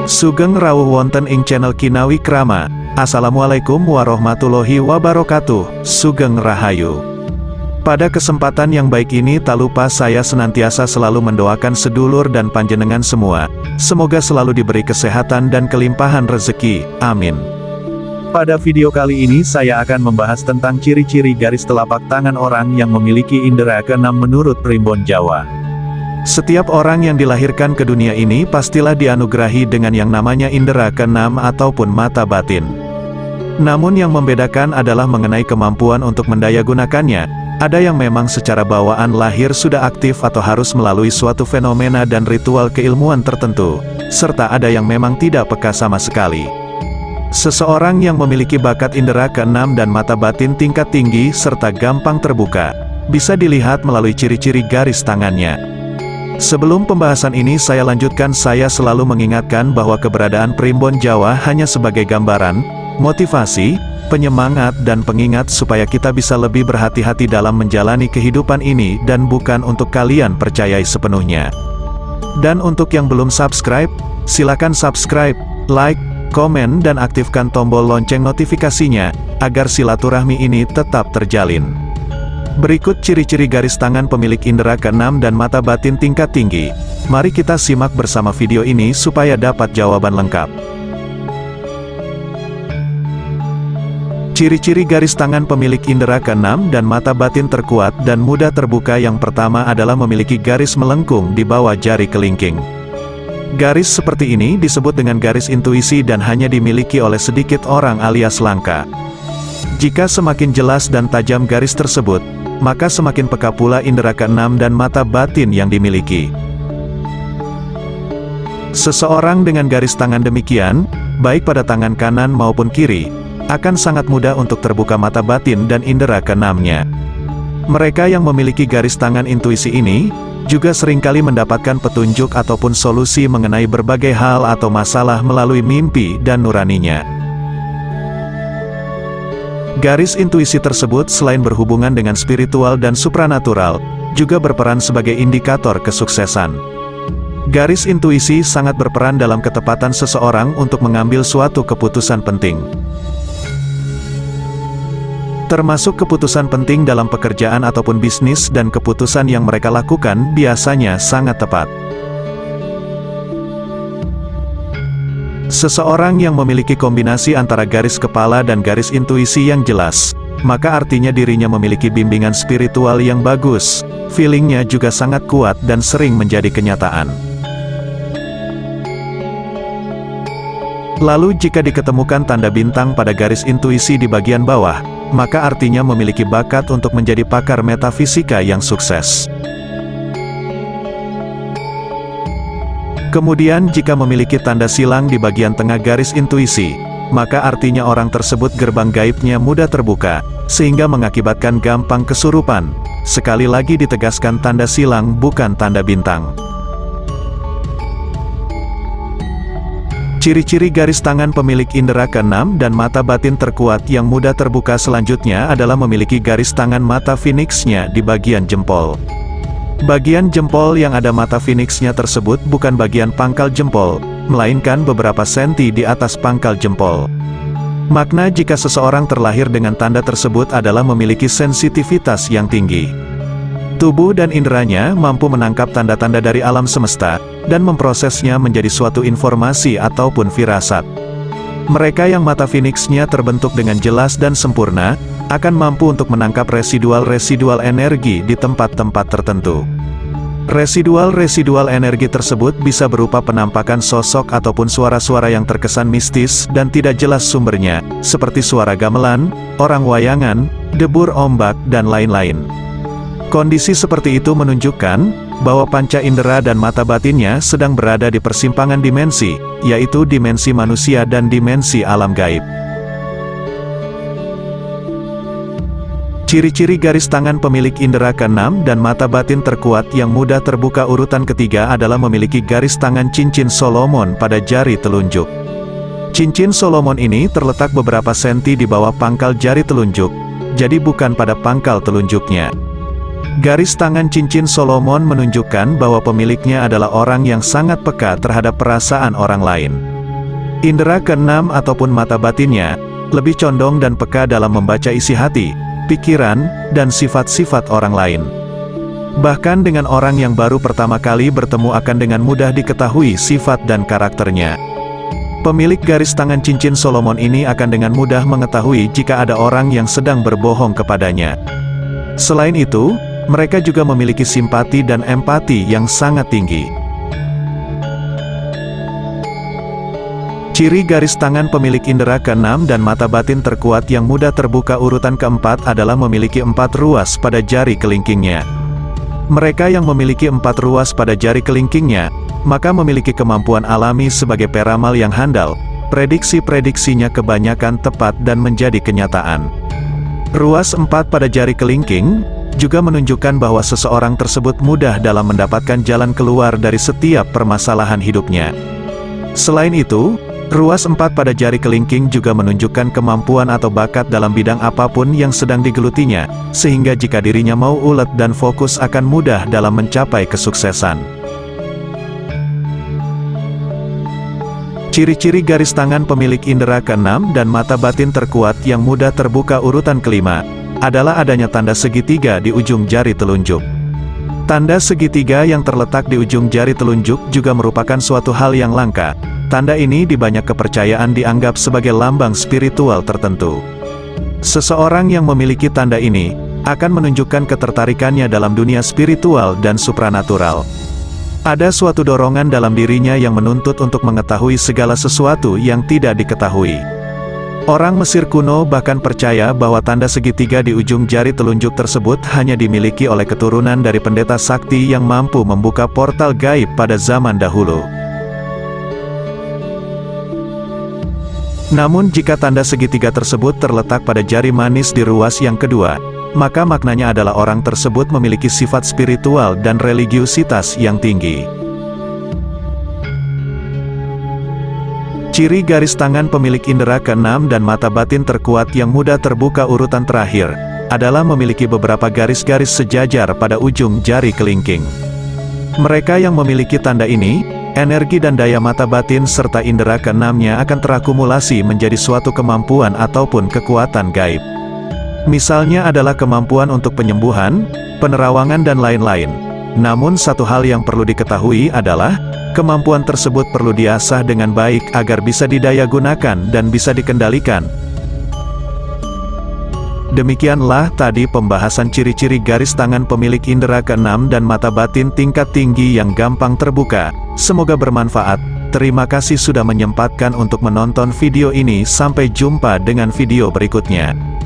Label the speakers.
Speaker 1: Sugeng rawuh wonten ing channel Kinawi Krama. Assalamualaikum warahmatullahi wabarakatuh. Sugeng Rahayu. Pada kesempatan yang baik ini tak lupa saya senantiasa selalu mendoakan sedulur dan panjenengan semua. Semoga selalu diberi kesehatan dan kelimpahan rezeki. Amin. Pada video kali ini saya akan membahas tentang ciri-ciri garis telapak tangan orang yang memiliki indera keenam menurut Primbon Jawa. Setiap orang yang dilahirkan ke dunia ini pastilah dianugerahi dengan yang namanya indera keenam ataupun mata batin. Namun yang membedakan adalah mengenai kemampuan untuk mendayagunakannya. Ada yang memang secara bawaan lahir sudah aktif atau harus melalui suatu fenomena dan ritual keilmuan tertentu, serta ada yang memang tidak peka sama sekali. Seseorang yang memiliki bakat indera keenam dan mata batin tingkat tinggi serta gampang terbuka, bisa dilihat melalui ciri-ciri garis tangannya. Sebelum pembahasan ini saya lanjutkan, saya selalu mengingatkan bahwa keberadaan Primbon Jawa hanya sebagai gambaran, motivasi, penyemangat dan pengingat supaya kita bisa lebih berhati-hati dalam menjalani kehidupan ini dan bukan untuk kalian percayai sepenuhnya. Dan untuk yang belum subscribe, silakan subscribe, like, komen dan aktifkan tombol lonceng notifikasinya, agar silaturahmi ini tetap terjalin. Berikut ciri-ciri garis tangan pemilik indera keenam dan mata batin tingkat tinggi. Mari kita simak bersama video ini supaya dapat jawaban lengkap. Ciri-ciri garis tangan pemilik indera keenam dan mata batin terkuat dan mudah terbuka. Yang pertama adalah memiliki garis melengkung di bawah jari kelingking. Garis seperti ini disebut dengan garis intuisi dan hanya dimiliki oleh sedikit orang alias langka. Jika semakin jelas dan tajam garis tersebut, maka semakin peka pula indera keenam dan mata batin yang dimiliki. Seseorang dengan garis tangan demikian, baik pada tangan kanan maupun kiri, akan sangat mudah untuk terbuka mata batin dan indera keenamnya. Mereka yang memiliki garis tangan intuisi ini, juga seringkali mendapatkan petunjuk ataupun solusi mengenai berbagai hal atau masalah melalui mimpi dan nuraninya. Garis intuisi tersebut selain berhubungan dengan spiritual dan supranatural, juga berperan sebagai indikator kesuksesan. Garis intuisi sangat berperan dalam ketepatan seseorang untuk mengambil suatu keputusan penting. Termasuk keputusan penting dalam pekerjaan ataupun bisnis, dan keputusan yang mereka lakukan biasanya sangat tepat. Seseorang yang memiliki kombinasi antara garis kepala dan garis intuisi yang jelas, maka artinya dirinya memiliki bimbingan spiritual yang bagus, feelingnya juga sangat kuat dan sering menjadi kenyataan. Lalu jika diketemukan tanda bintang pada garis intuisi di bagian bawah, maka artinya memiliki bakat untuk menjadi pakar metafisika yang sukses. Kemudian jika memiliki tanda silang di bagian tengah garis intuisi, maka artinya orang tersebut gerbang gaibnya mudah terbuka, sehingga mengakibatkan gampang kesurupan. Sekali lagi ditegaskan tanda silang bukan tanda bintang. Ciri-ciri garis tangan pemilik indera keenam dan mata batin terkuat yang mudah terbuka selanjutnya adalah memiliki garis tangan mata phoenix-nya di bagian jempol. Bagian jempol yang ada mata phoenix-nya tersebut bukan bagian pangkal jempol, melainkan beberapa senti di atas pangkal jempol. Makna jika seseorang terlahir dengan tanda tersebut adalah memiliki sensitivitas yang tinggi. Tubuh dan inderanya mampu menangkap tanda-tanda dari alam semesta, dan memprosesnya menjadi suatu informasi ataupun firasat. Mereka yang mata phoenix-nya terbentuk dengan jelas dan sempurna, akan mampu untuk menangkap residual energi di tempat-tempat tertentu. Residual energi tersebut bisa berupa penampakan sosok ataupun suara-suara yang terkesan mistis dan tidak jelas sumbernya, seperti suara gamelan, orang wayangan, debur ombak, dan lain-lain. Kondisi seperti itu menunjukkan bahwa panca indera dan mata batinnya sedang berada di persimpangan dimensi, yaitu dimensi manusia dan dimensi alam gaib. Ciri-ciri garis tangan pemilik indera keenam dan mata batin terkuat yang mudah terbuka urutan ketiga adalah memiliki garis tangan cincin Solomon pada jari telunjuk. Cincin Solomon ini terletak beberapa senti di bawah pangkal jari telunjuk, jadi bukan pada pangkal telunjuknya. Garis tangan cincin Solomon menunjukkan bahwa pemiliknya adalah orang yang sangat peka terhadap perasaan orang lain. Indera keenam ataupun mata batinnya, lebih condong dan peka dalam membaca isi hati, pikiran, dan sifat-sifat orang lain. Bahkan dengan orang yang baru pertama kali bertemu akan dengan mudah diketahui sifat dan karakternya. Pemilik garis tangan cincin Solomon ini akan dengan mudah mengetahui jika ada orang yang sedang berbohong kepadanya. Selain itu, mereka juga memiliki simpati dan empati yang sangat tinggi. Ciri garis tangan pemilik indera keenam dan mata batin terkuat yang mudah terbuka urutan keempat adalah memiliki 4 ruas pada jari kelingkingnya. Mereka yang memiliki 4 ruas pada jari kelingkingnya, maka memiliki kemampuan alami sebagai peramal yang handal, prediksi-prediksinya kebanyakan tepat dan menjadi kenyataan. Ruas 4 pada jari kelingking, juga menunjukkan bahwa seseorang tersebut mudah dalam mendapatkan jalan keluar dari setiap permasalahan hidupnya. Selain itu, ruas 4 pada jari kelingking juga menunjukkan kemampuan atau bakat dalam bidang apapun yang sedang digelutinya, sehingga jika dirinya mau ulet dan fokus akan mudah dalam mencapai kesuksesan. Ciri-ciri garis tangan pemilik indera keenam dan mata batin terkuat yang mudah terbuka urutan kelima, adalah adanya tanda segitiga di ujung jari telunjuk. Tanda segitiga yang terletak di ujung jari telunjuk juga merupakan suatu hal yang langka. Tanda ini di banyak kepercayaan dianggap sebagai lambang spiritual tertentu. Seseorang yang memiliki tanda ini, akan menunjukkan ketertarikannya dalam dunia spiritual dan supranatural. Ada suatu dorongan dalam dirinya yang menuntut untuk mengetahui segala sesuatu yang tidak diketahui. Orang Mesir kuno bahkan percaya bahwa tanda segitiga di ujung jari telunjuk tersebut hanya dimiliki oleh keturunan dari pendeta sakti yang mampu membuka portal gaib pada zaman dahulu. Namun jika tanda segitiga tersebut terletak pada jari manis di ruas yang kedua, maka maknanya adalah orang tersebut memiliki sifat spiritual dan religiusitas yang tinggi. Ciri garis tangan pemilik indera keenam dan mata batin terkuat yang mudah terbuka urutan terakhir, adalah memiliki beberapa garis-garis sejajar pada ujung jari kelingking. Mereka yang memiliki tanda ini, energi dan daya mata batin serta indera keenamnya akan terakumulasi menjadi suatu kemampuan ataupun kekuatan gaib. Misalnya adalah kemampuan untuk penyembuhan, penerawangan dan lain-lain. Namun satu hal yang perlu diketahui adalah, kemampuan tersebut perlu diasah dengan baik agar bisa didayagunakan dan bisa dikendalikan. Demikianlah tadi pembahasan ciri-ciri garis tangan pemilik indera keenam dan mata batin tingkat tinggi yang gampang terbuka. Semoga bermanfaat. Terima kasih sudah menyempatkan untuk menonton video ini. Sampai jumpa dengan video berikutnya.